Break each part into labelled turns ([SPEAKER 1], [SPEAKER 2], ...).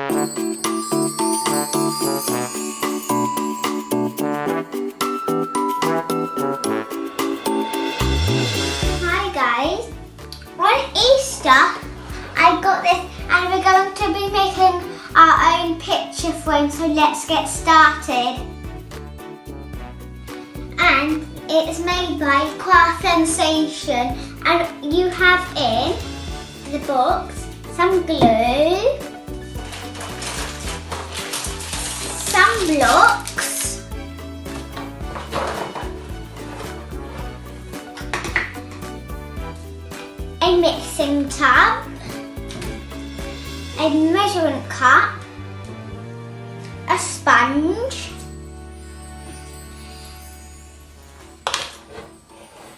[SPEAKER 1] Hi guys, on Easter I got this and we're going to be making our own picture frame, so let's get started. And it's made by Craft Sensation, and you have in the box some glue, some blocks, a mixing tub, a measuring cup, a sponge,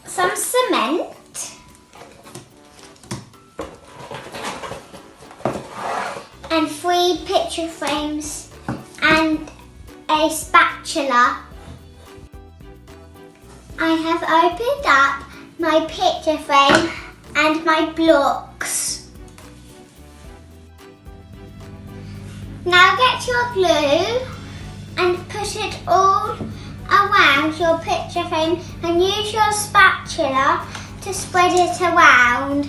[SPEAKER 1] some cement, and 3 picture frames and a spatula. I have opened up my picture frame and my blocks. Now get your glue and put it all around your picture frame and use your spatula to spread it around.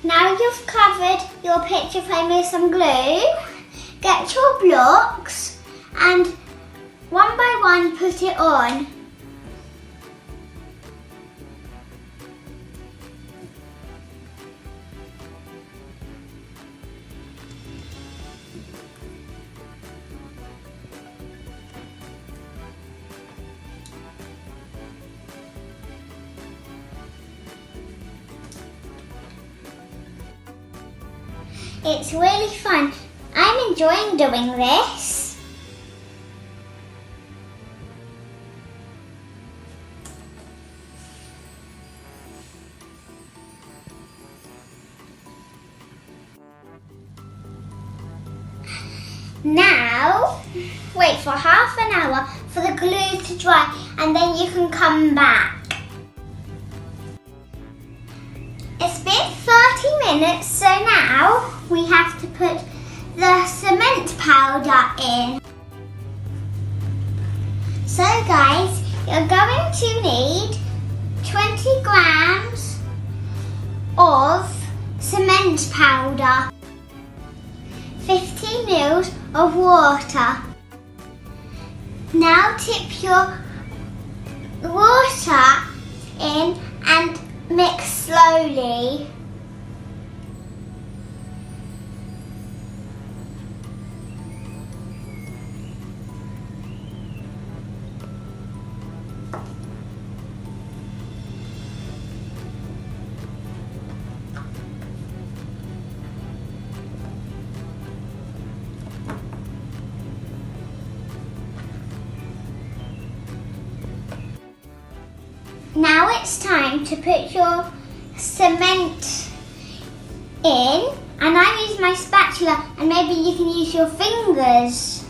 [SPEAKER 1] Now you've covered your picture frame with some glue, get your blocks and one by one put it on. It's really fun. I'm enjoying doing this. Now, wait for half an hour for the glue to dry and then you can come back. It's been 30 minutes, so now we have to put the cement powder in. So guys, you're going to need 20 grams of cement powder, 50 mils of water. Now tip your water in and mix slowly. Now it's time to put your cement in, and I use my spatula and maybe you can use your fingers.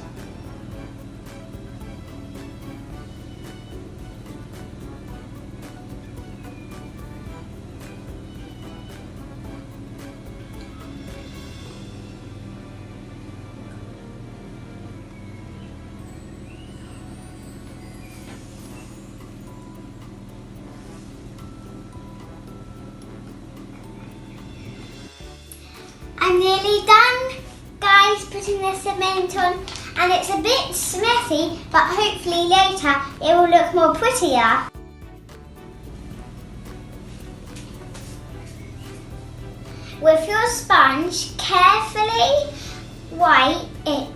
[SPEAKER 1] I'm nearly done, guys, putting the cement on, and it's a bit messy, but hopefully later it will look more prettier. With your sponge, carefully wipe it.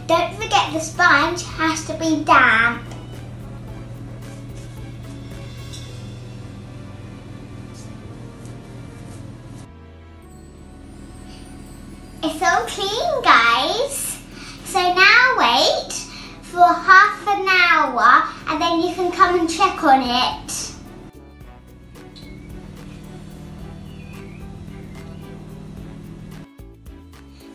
[SPEAKER 1] Don't forget the sponge has to be damp. It's all clean, guys. So now wait for half an hour and then you can come and check on it.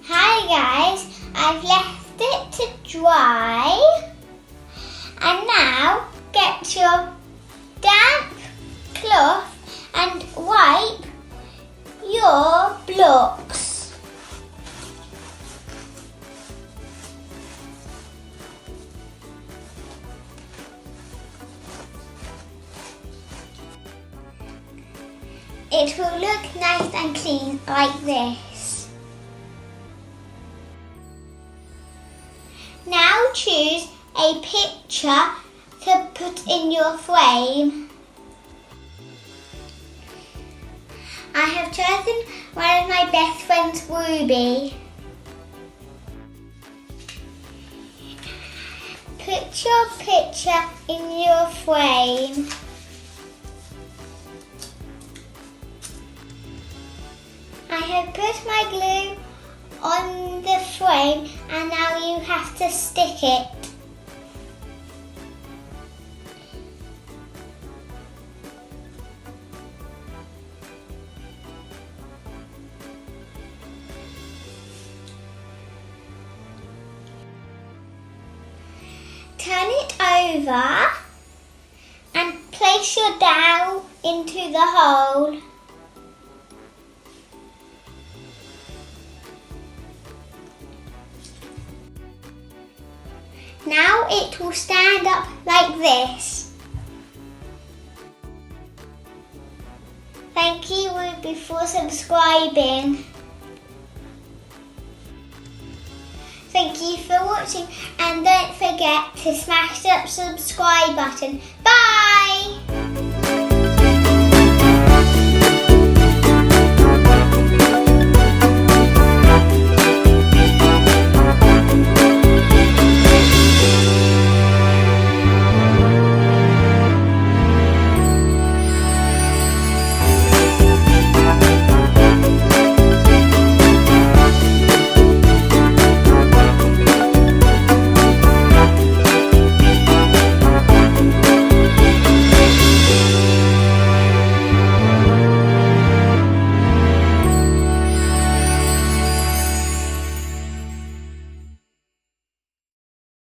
[SPEAKER 1] Hi guys, I've left it to dry. And now get your damp cloth and wipe your blocks. It will look nice and clean like this. Now choose a picture to put in your frame. I have chosen one of my best friends, Ruby. Put your picture in your frame. I have put my glue on the frame and now you have to stick it. Turn it over and place your dowel into the hole. Now it will stand up like this. Thank you, Ruby, for subscribing. Thank you for watching and don't forget to smash that subscribe button. Bye!